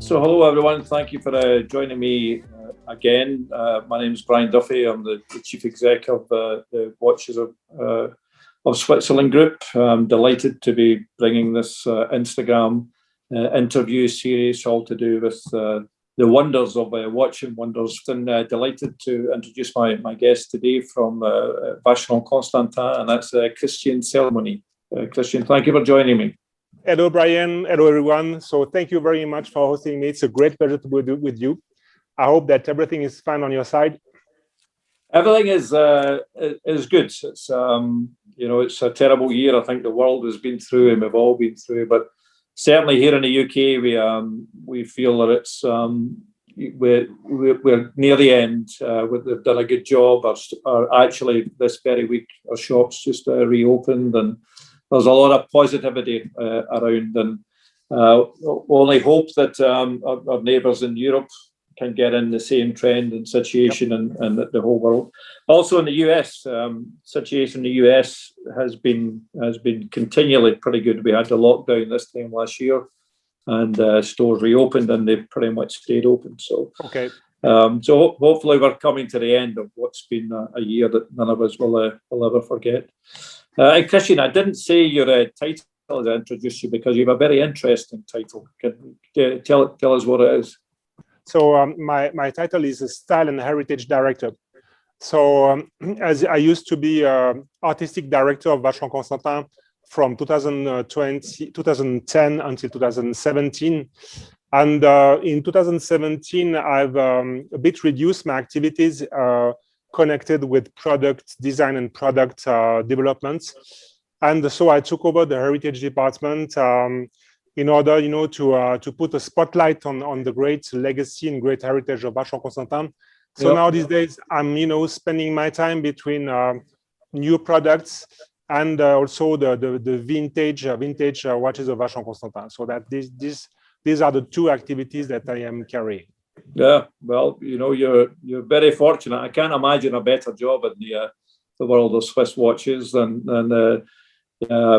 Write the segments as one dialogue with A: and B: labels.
A: So hello everyone, thank you for joining me again. My name is Brian Duffy. I'm the Chief Exec of the Watches of Switzerland Group. I'm delighted to be bringing this Instagram interview series all to do with the wonders of watching wonders. And delighted to introduce my guest today from Vacheron Constantin, and that's Christian Selmoni. Christian, thank you for joining me.
B: Hello, Brian. Hello, everyone. So thank you very much for hosting me. It's a great pleasure to be with you. I hope that everything is fine on your side.
A: Everything is good. It's it's a terrible year. I think the world has been through, and we've all been through. But certainly here in the UK, we feel that it's we're near the end. We've done a good job. Actually, this very week, our shops just reopened, and there's a lot of positivity around, and only hope that our neighbours in Europe can get in the same trend and situation, and the whole world. Also in the US, situation in the US has been continually pretty good. We had the lockdown this time last year, and stores reopened, and they've pretty much stayed open. So
B: okay.
A: So hopefully we're coming to the end of what's been a year that none of us will ever forget. And Christian, I didn't say your title as I introduced you, because you have a very interesting title. Can you tell us what it is?
B: So my title is a Style and Heritage Director. So as I used to be artistic director of Vacheron Constantin from 2010 until 2017. And in 2017, I've a bit reduced my activities connected with product design and product development. And so I took over the heritage department in order, to put a spotlight on the great legacy and great heritage of Vacheron Constantin. So now these days, I'm, spending my time between new products and also the vintage watches of Vacheron Constantin. So that these are the two activities that I am carrying.
A: Yeah, well, you're very fortunate. I can't imagine a better job in the world of Swiss watches than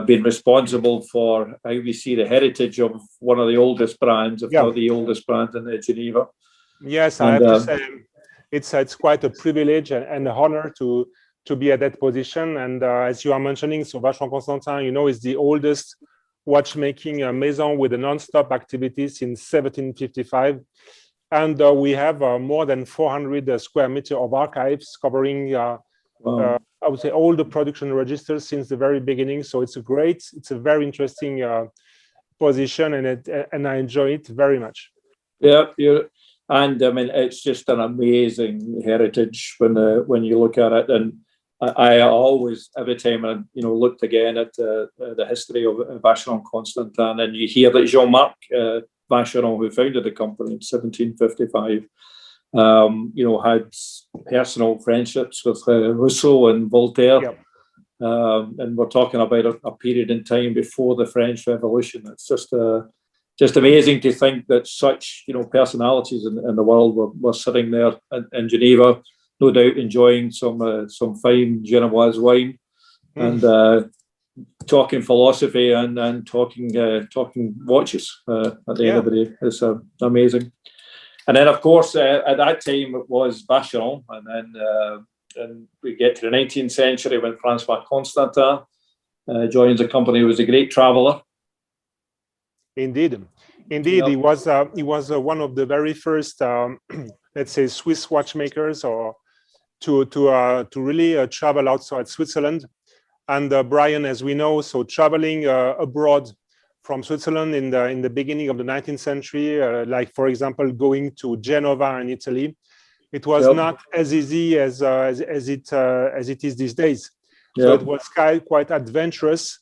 A: being responsible for how we see the heritage of one of the oldest brands, if not the oldest brand in Geneva.
B: Yes, I have to say it's quite a privilege and an honor to be at that position. And as you are mentioning, so Vacheron Constantin, is the oldest watchmaking maison with a non-stop activity since 1755. And we have more than 400 square meters of archives covering, I would say, all the production registers since the very beginning. So it's a very interesting position, and I enjoy it very much.
A: Yeah, and I mean, it's just an amazing heritage when you look at it. And I always, every time I looked again at the history of Vacheron Constantin, and you hear that Jean-Marc Vacheron, who founded the company in 1755, had personal friendships with Rousseau and Voltaire.
B: Yep.
A: And we're talking about a period in time before the French Revolution. It's just amazing to think that such personalities in the world were sitting there in Geneva, no doubt enjoying some fine Genoise wine and talking philosophy and talking watches at the end of the day. It's amazing. And then, of course, at that time it was Vacheron, and then and we get to the 19th century when Francois Constantin joins the company. He was a great traveller.
B: Indeed, he was one of the very first, let's say, Swiss watchmakers, or to really travel outside Switzerland. And Brian, as we know, so traveling abroad from Switzerland in the beginning of the 19th century, like for example going to Genova in Italy, it was not as easy as it is these days. So it was quite adventurous,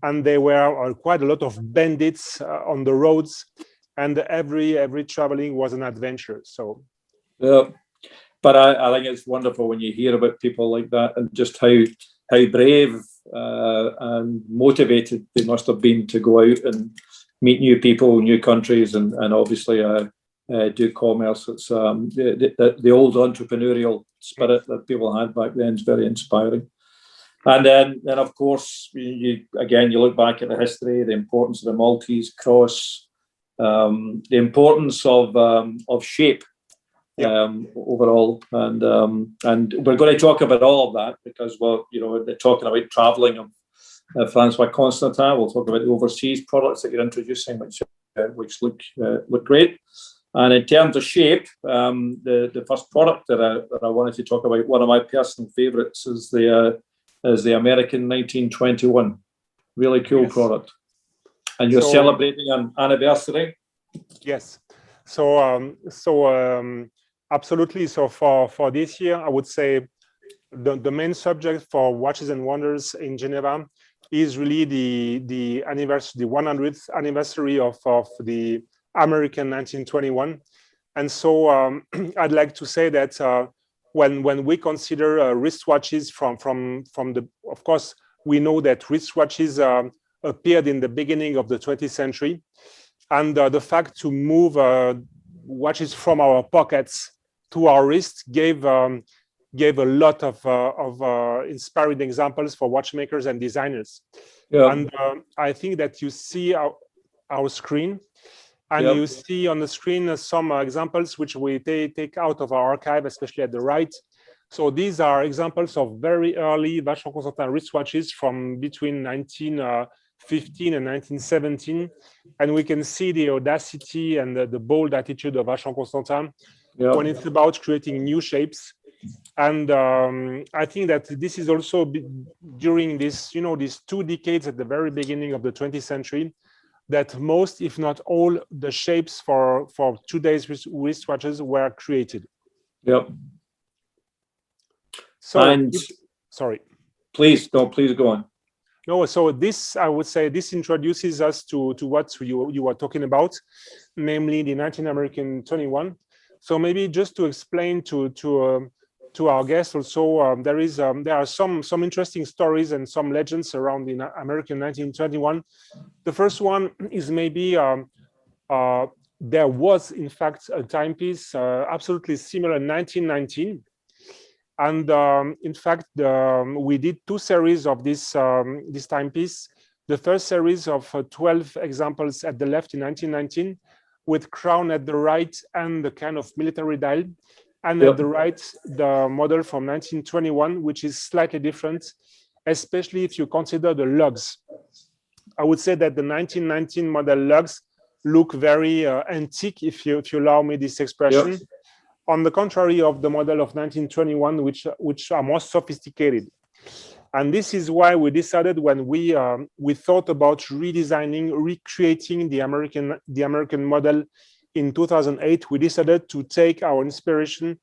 B: and there were quite a lot of bandits on the roads, and every traveling was an adventure. So
A: but I think it's wonderful when you hear about people like that, and just how brave and motivated they must have been to go out and meet new people, new countries, and obviously do commerce. It's the old entrepreneurial spirit that people had back then is very inspiring. And then of course, you look back at the history, the importance of the Maltese cross, the importance of shape overall, and we're going to talk about all of that because they're talking about traveling of Vacheron Constantin. We'll talk about the overseas products that you're introducing, which look great. And in terms of shape, the first product that I wanted to talk about, one of my personal favourites, is the American 1921. Really cool product. And you're celebrating an anniversary.
B: Yes. So absolutely. So for this year, I would say the main subject for Watches and Wonders in Geneva is really the anniversary, the 100th anniversary of the American 1921. And so I'd like to say that when we consider wristwatches from the, of course, we know that wristwatches appeared in the beginning of the 20th century. And the fact to move watches from our pockets to our wrist gave a lot of inspiring examples for watchmakers and designers. Yeah. And I think that you see our screen, and you see on the screen some examples which we take out of our archive, especially at the right. So these are examples of very early Vacheron Constantin wristwatches from between 1915 and 1917. And we can see the audacity and the bold attitude of Vacheron Constantin when it's about creating new shapes. And I think that this is also during this, these 2 decades at the very beginning of the 20th century, that most, if not all, the shapes for today's wristwatches were created.
A: Yep.
B: So, sorry.
A: Please go on.
B: No, so this, I would say, this introduces us to what you were talking about, namely the 19 American 21. So maybe just to explain to our guests also, there are some interesting stories and some legends around the American 1921. The first one is maybe there was in fact a timepiece absolutely similar in 1919. And in fact, we did 2 series of this timepiece. The first series of 12 examples at the left in 1919, with crown at the right and the kind of military dial. And at the right, the model from 1921, which is slightly different, especially if you consider the lugs. I would say that the 1919 model lugs look very antique, if you allow me this expression. Yep. On the contrary of the model of 1921, which are more sophisticated. And this is why we decided, when we thought about redesigning, recreating the American model in 2008, we decided to take our inspiration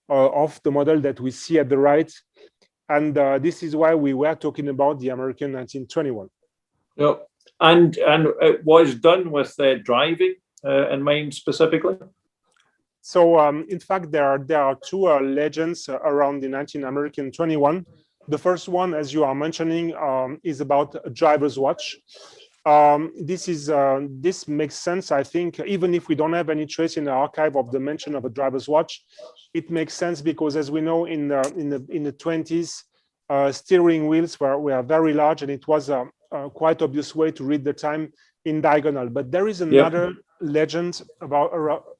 B: of the model that we see at the right. And this is why we were talking about the American 1921.
A: Yeah. And it was done with driving in mind specifically?
B: So in fact, there are 2 legends around the 19 American 21. The first one, as you are mentioning, is about a driver's watch. This makes sense, I think, even if we don't have any trace in the archive of the mention of a driver's watch. It makes sense because, as we know, in the 20s, steering wheels were very large, and it was a quite obvious way to read the time in diagonal. But there is another legend about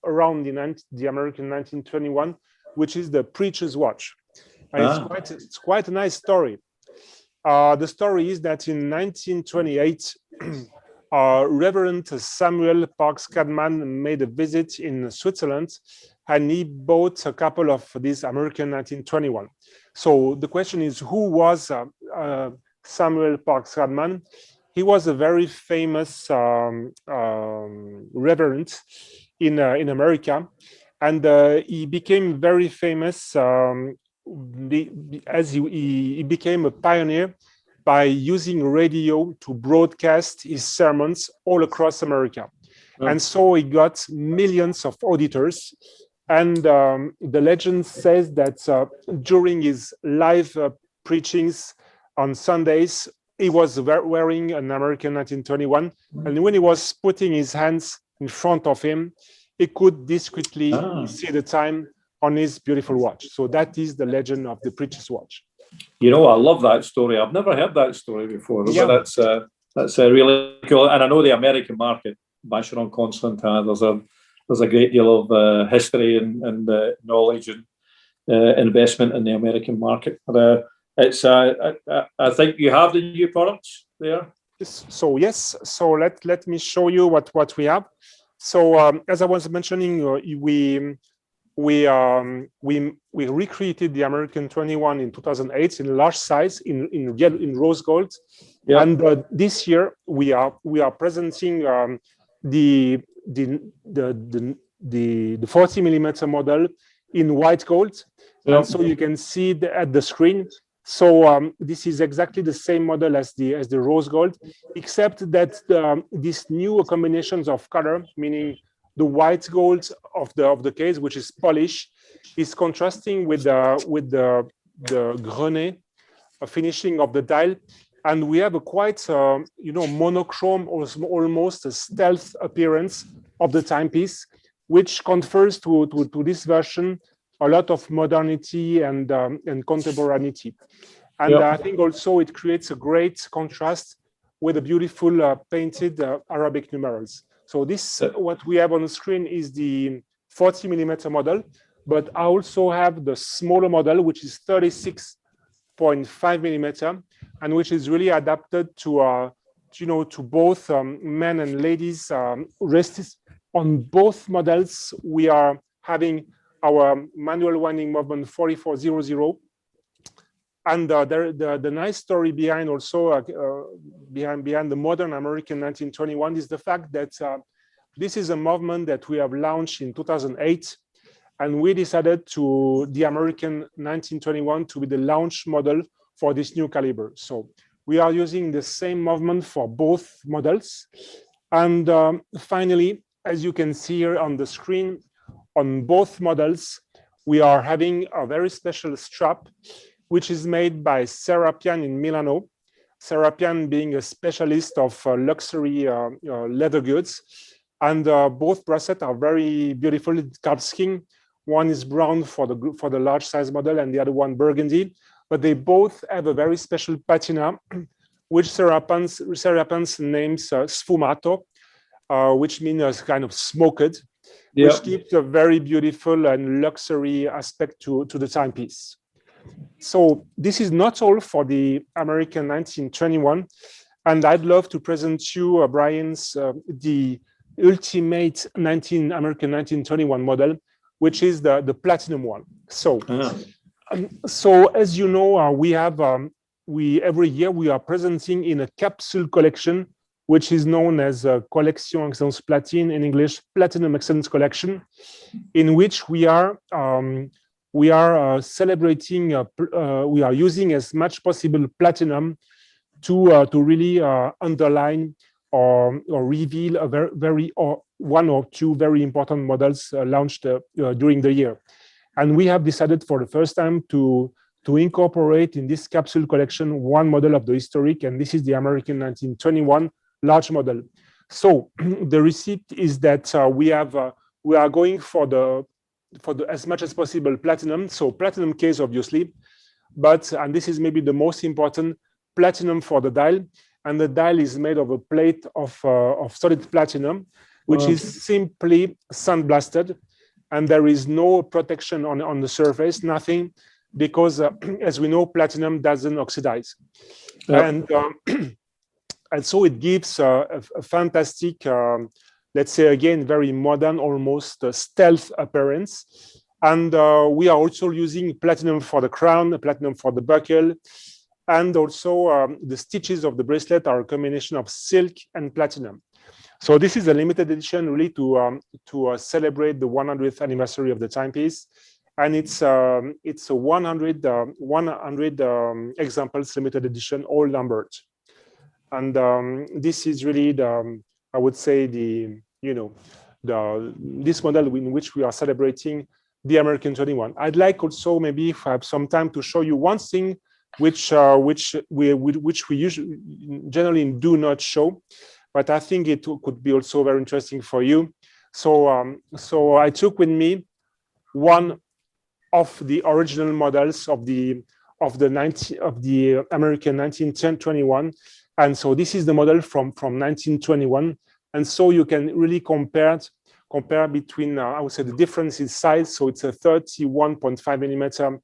B: around the American 1921, which is the preacher's watch. And it's quite a nice story. The story is that in 1928, Reverend Samuel Parks Cadman made a visit in Switzerland, and he bought a couple of these American 1921. So the question is, who was Samuel Parks Cadman? He was a very famous reverend in America, and he became very famous as he became a pioneer by using radio to broadcast his sermons all across America. And so he got millions of auditors. And the legend says that during his live preachings on Sundays, he was wearing an American 1921. And when he was putting his hands in front of him, he could discreetly see the time on his beautiful watch. So that is the legend of the preacher's watch.
A: I love that story. I've never heard that story before, but that's really cool. And I know the American market Vacheron Constantin. There's a great deal of history and knowledge and investment in the American market. But I think you have the new products there.
B: So yes, so let me show you what we have. So as I was mentioning, we recreated the American 21 in 2008 in large size in rose gold, yeah. And this year we are presenting the 40 millimeter model in white gold, yeah. And so you can see at the screen. So this is exactly the same model as the rose gold, except that these new combinations of color, meaning the white gold of the case, which is polished, is contrasting with the grenet finishing of the dial, and we have a quite monochrome, or almost a stealth appearance of the timepiece, which confers to this version a lot of modernity and contemporaneity. And yep. I think also it creates a great contrast with the beautiful painted Arabic numerals. So this, what we have on the screen is the 40 millimeter model, but I also have the smaller model, which is 36.5 millimeter, and which is really adapted to to both men and ladies wrists. On both models, we are having our manual winding movement 4400, and the nice story behind also behind the modern American 1921 is the fact that this is a movement that we have launched in 2008, and we decided to the American 1921 to be the launch model for this new caliber. So we are using the same movement for both models, and finally, as you can see here on the screen, on both models, we are having a very special strap, which is made by Serapian in Milano. Serapian being a specialist of luxury leather goods. And both bracelets are very beautiful card scheme. One is brown for the large size model and the other one burgundy. But they both have a very special patina, which Serapian's names sfumato, which means kind of smoked. Yep. Which gives a very beautiful and luxury aspect to the timepiece. So this is not all for the American 1921, and I'd love to present you, Brian's the ultimate American 1921 model, which is the platinum one. So, so as you know, we have every year we are presenting in a capsule collection, which is known as Collection Excellence Platine, in English, Platinum Excellence Collection, in which we are celebrating, we are using as much possible platinum to really underline or reveal a very one or two very important models launched during the year. And we have decided for the first time to incorporate in this capsule collection one model of the historic, and this is the American 1921 large model. So the receipt is that we are going for the as much as possible platinum. So platinum case, obviously, but and this is maybe the most important, platinum for the dial, and the dial is made of a plate of solid platinum, which is simply sandblasted, and there is no protection on the surface, nothing, because as we know, platinum doesn't oxidize. Yep. And so it gives a fantastic, let's say again, very modern, almost stealth appearance. And we are also using platinum for the crown, platinum for the buckle, and also the stitches of the bracelet are a combination of silk and platinum. So this is a limited edition, really, to celebrate the 100th anniversary of the timepiece, and it's a 100 examples limited edition, all numbered. And this is really I would say this model in which we are celebrating the American 21. I'd like also maybe if I have some time to show you one thing which we usually generally do not show, but I think it could be also very interesting for you. So so I took with me one of the original models of the American 1921. And so this is the model from 1921, And so you can really compare between, I would say, the difference in size. So it's a 31.5 millimeter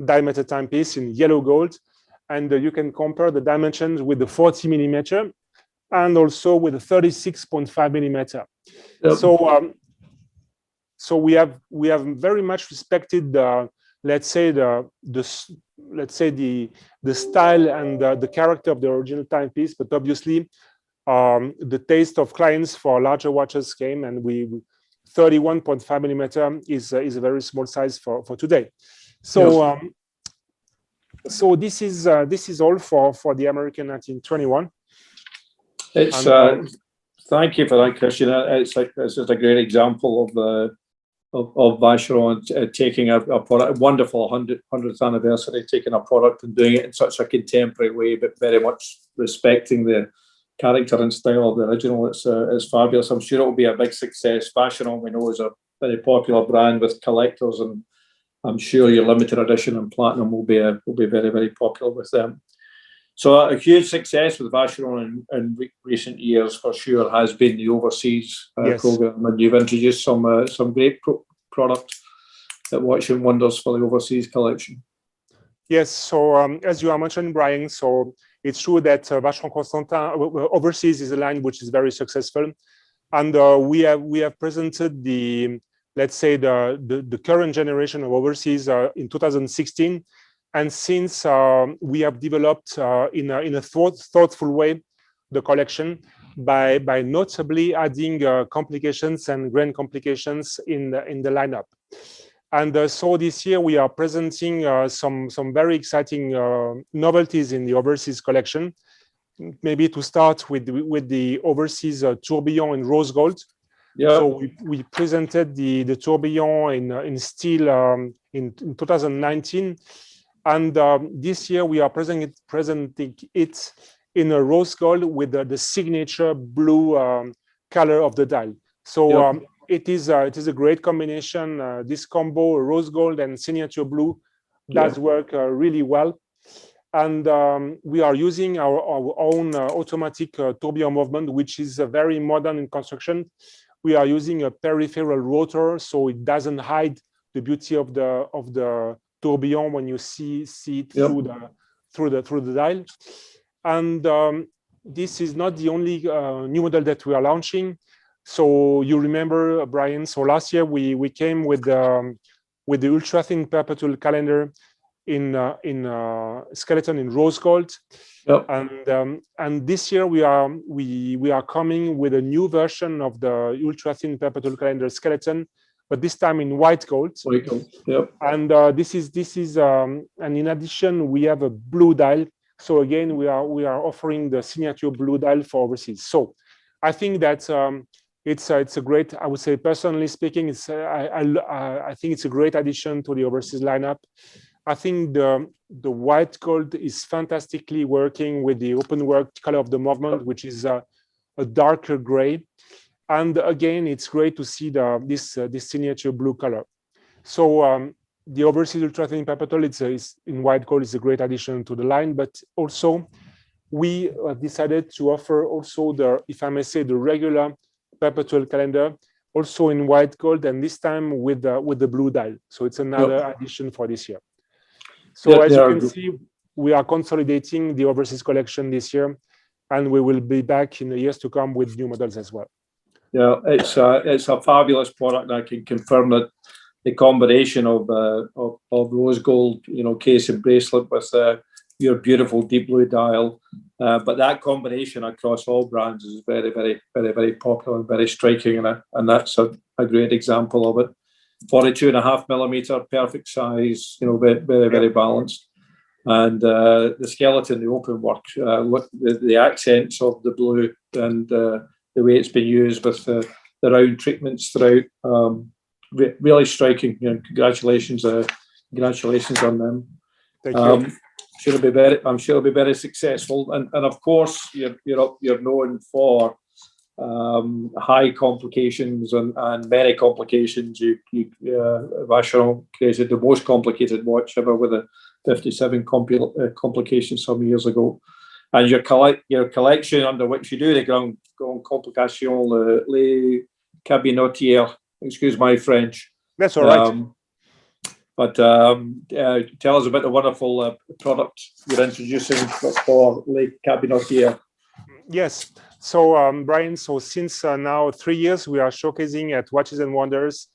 B: diameter timepiece in yellow gold. And you can compare the dimensions with the 40 millimeter and also with the 36.5 millimeter. Yep. So we have very much respected let's say the style and the character of the original timepiece, but obviously the taste of clients for larger watches came, and 31.5 millimeter is a very small size for today. So yes. So this is all for the American 1921.
A: It's thank you for that, Christian. It's just a great example of Vacheron taking a product, a wonderful 100th anniversary, taking a product and doing it in such a contemporary way, but very much respecting the character and style of the original. It's fabulous. I'm sure it will be a big success. Vacheron, we know, is a very popular brand with collectors, and I'm sure your limited edition and platinum will be very, very popular with them. So a huge success with Vacheron in recent years for sure has been the overseas program, and you've introduced some great product that watching wonders for the overseas collection.
B: Yes, so as you are mentioning, Brian, so it's true that Vacheron Constantin overseas is a line which is very successful, and we have presented let's say the current generation of overseas in 2016. And since we have developed in a thoughtful way the collection by notably adding complications and grain complications in the lineup. And so this year we are presenting some very exciting novelties in the overseas collection. Maybe to start with the overseas tourbillon in rose gold. Yep. So we presented the tourbillon in steel in 2019. And this year we are presenting it in a rose gold with the signature blue color of the dial. So it is a great combination. This combo, rose gold and signature blue, does work really well. And we are using our own automatic tourbillon movement, which is very modern in construction. We are using a peripheral rotor, so it doesn't hide the beauty of the tourbillon when you see it through the dial. And this is not the only new model that we are launching. So you remember, Brian, so last year we came with the ultra thin perpetual calendar in skeleton in rose gold. Yep. And this year we are coming with a new version of the ultra thin perpetual calendar skeleton, but this time in white gold.
A: White gold. Yep.
B: And this is and in addition we have a blue dial. So again we are offering the signature blue dial for overseas. So I think that it's a great, I would say, personally speaking, I think it's a great addition to the overseas lineup. I think the white gold is fantastically working with the open work color of the movement, which is a darker gray. And again, it's great to see this signature blue color. So the overseas ultra thin perpetual, it's in white gold, is a great addition to the line. But also, we decided to offer also if I may say, the regular perpetual calendar, also in white gold, and this time with the blue dial. So it's another addition for this year. So as you can see, we are consolidating the overseas collection this year, and we will be back in the years to come with new models as well.
A: Yeah, it's a fabulous product. I can confirm that the combination of rose gold, case and bracelet with your beautiful deep blue dial, but that combination across all brands is very, very, very, very popular and very striking, and that's a great example of it. 42.5 millimeter, perfect size, very, very, very balanced. And the skeleton, the open work, the accents of the blue and the way it's been used with the round treatments throughout, really striking. Congratulations on them.
B: Thank you.
A: I'm sure it'll be very successful. And of course, you're known for high complications and many complications. Vacheron created the most complicated watch ever with a 57 complications some years ago. And your collection under which you do the grande complication, les cabinotières. Excuse my French.
B: That's all right.
A: But tell us about the wonderful product you're introducing for les cabinotières.
B: Yes. So, Brian, so since now 3 years, we are showcasing at Watches and Wonders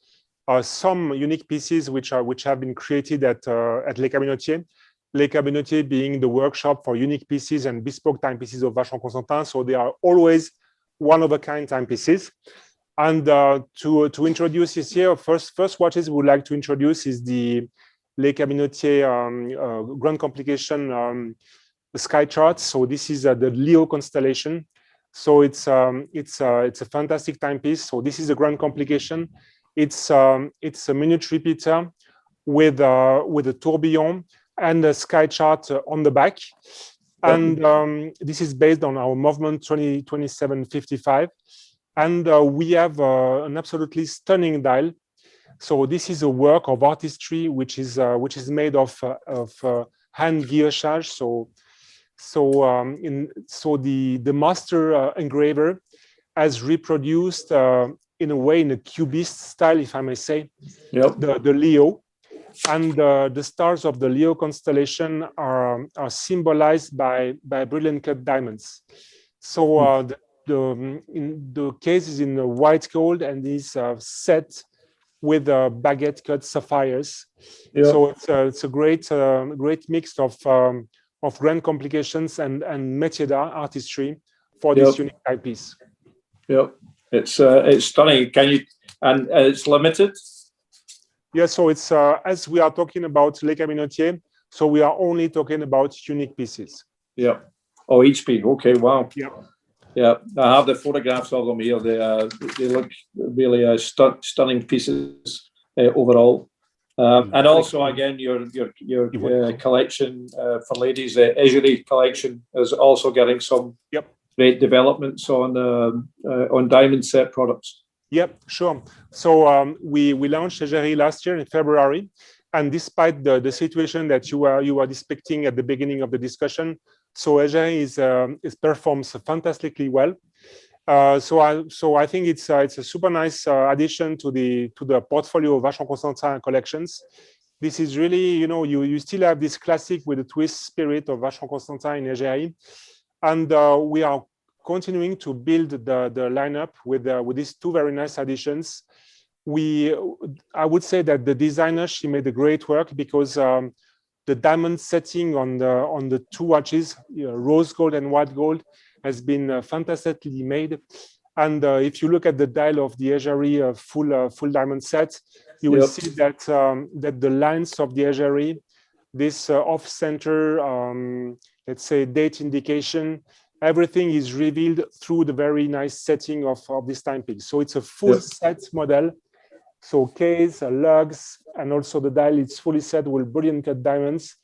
B: some unique pieces which have been created at Les Cabinotiers. Les Cabinotiers being the workshop for unique pieces and bespoke timepieces of Vacheron Constantin. So they are always one-of-a-kind timepieces. And to introduce this year, first watches we would like to introduce is the Les Cabinotiers Grand Complication sky chart. So this is the Leo constellation. So it's a fantastic timepiece. So this is a Grand Complication. It's a minute repeater with a tourbillon and a sky chart on the back. And this is based on our movement 2755. And we have an absolutely stunning dial. So this is a work of artistry which is made of hand guillotine. So the master engraver has reproduced in a way in a cubist style, if I may say, the Leo, and the stars of the Leo constellation are symbolized by brilliant cut diamonds. So the case is in white gold and is set with baguette cut sapphires. So it's a great mix of grand complications and métier d'art artistry for this unique timepiece.
A: Yeah, it's stunning. Can you, and it's limited?
B: Yeah, so it's as we are talking about Les Cabinotiers, so we are only talking about unique pieces.
A: Yeah. Oh, each piece. Okay. Wow.
B: Yeah.
A: Yeah, I have the photographs of them here. They look really stunning pieces overall. And also, again, your collection for ladies, the Egerie collection is also getting some great developments on diamond set products.
B: Yep, sure. So we launched Egerie last year in February, and despite the situation that you were depicting at the beginning of the discussion, so Egerie is performs fantastically well. So I think it's a super nice addition to the portfolio of Vacheron Constantin collections. This is really, you still have this classic with the twist spirit of Vacheron Constantin in Egerie, and we are continuing to build the lineup with these two very nice additions. I would say that the designer, she made a great work because the diamond setting on the two watches, rose gold and white gold, has been fantastically made. And if you look at the dial of the Egerie full diamond set, you will see that that the lines of the Egerie, this off-center, let's say, date indication, everything is revealed through the very nice setting of this timepiece. So it's a full set model. So case, lugs, and also the dial is fully set with brilliant cut diamonds.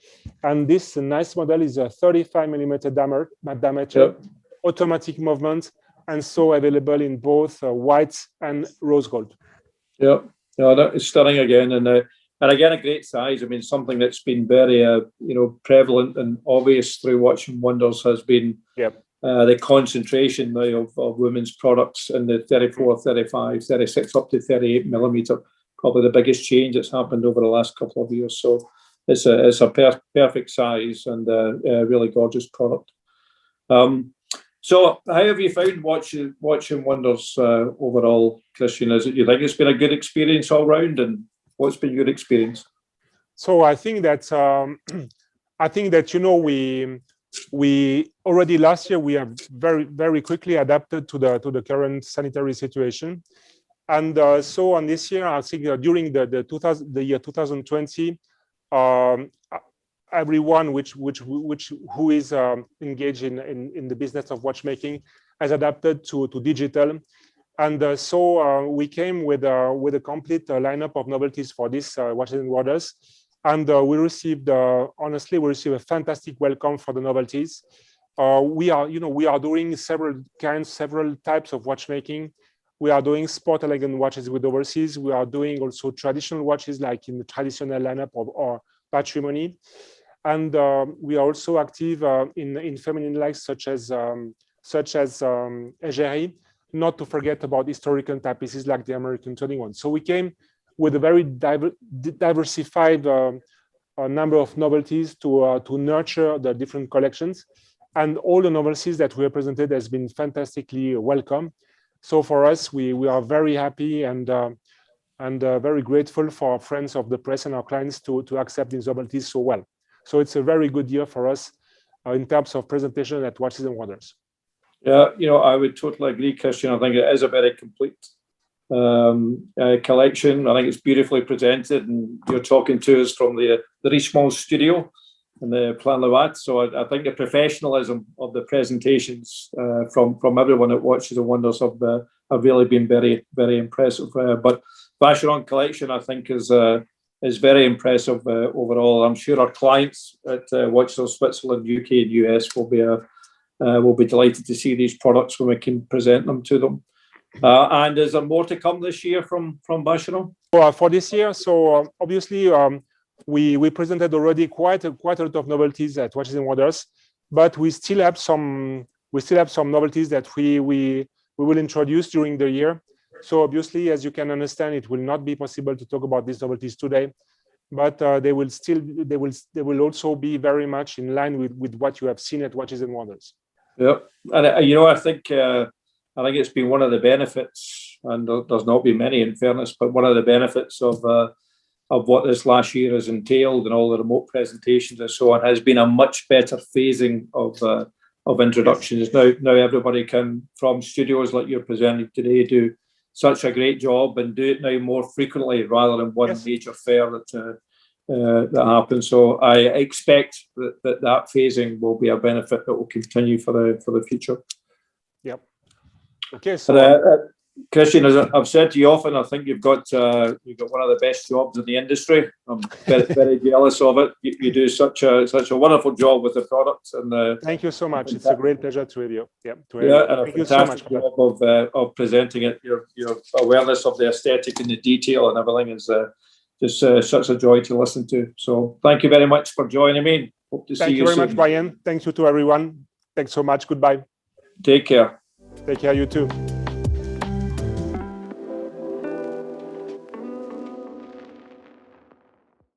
B: And this nice model is a 35mm diameter, automatic movement, and so available in both white and rose gold.
A: Yeah, that is stunning again, and again a great size. I mean, something that's been very prevalent and obvious through Watches and Wonders has been the concentration now of women's products in the 34, 35, 36 up to 38mm. Probably the biggest change that's happened over the last couple of years. So it's a perfect size and a really gorgeous product. So how have you found Watches and Wonders overall, Christian? You think it's been a good experience all round, and what's been your experience?
B: So I think that we already last year we have very quickly adapted to the current sanitary situation, and so on this year I think during the year 2020, everyone who is engaged in the business of watchmaking has adapted to digital, and so we came with a complete lineup of novelties for this Watches and Wonders. And we received, honestly, a fantastic welcome for the novelties. We are doing several types of watchmaking. We are doing sport elegant watches with overseas. We are doing also traditional watches like in the traditional lineup or patrimony. And we are also active in feminine likes such as such as égérie, not to forget about historical timepieces like the American 21. So we came with a very diversified number of novelties to nurture the different collections. And all the novelties that we presented has been fantastically welcome. So for us, we are very happy and very grateful for our friends of the press and our clients to accept these novelties so well. So it's a very good year for us in terms of presentation at Watches and Wonders.
A: Yeah, I would totally agree, Christian. I think it is a very complete collection. I think it's beautifully presented, and you're talking to us from the Richemont studio in the Plan Lavat. So I think the professionalism of the presentations from everyone at Watches and Wonders have really been very, very impressive. But Vacheron collection, I think, is very impressive overall. I'm sure our clients at Watches of Switzerland, UK, and US will be delighted to see these products when we can present them to them. And is there more to come this year from Vacheron?
B: For this year, so obviously we presented already quite a lot of novelties at Watches and Wonders, but we still have some novelties that we will introduce during the year. So obviously, as you can understand, it will not be possible to talk about these novelties today, but they will also be very much in line with what you have seen at Watches and Wonders.
A: Yeah, and I think it's been one of the benefits, and there's not been many in fairness, but one of the benefits of what this last year has entailed and all the remote presentations and so on has been a much better phasing of introductions. Yes. Now everybody can, from studios like you're presenting today, do such a great job and do it now more frequently rather than one yes. major fair that happens. So I expect that phasing will be a benefit that will continue for the future.
B: Yep. Okay. So
A: Christian, as I've said to you often, I think you've got one of the best jobs in the industry. I'm very, very jealous of it. You do such a wonderful job with the products. And
B: thank you so much. It's a great pleasure to have you. Yeah,
A: and a fantastic job of presenting it. Your awareness of the aesthetic and the detail and everything is just such a joy to listen to. So thank you very much for joining me. Hope to see you soon.
B: Thank you very much, Brian. Thank you to everyone. Thanks so much. Goodbye.
A: Take care.
B: Take care, you too.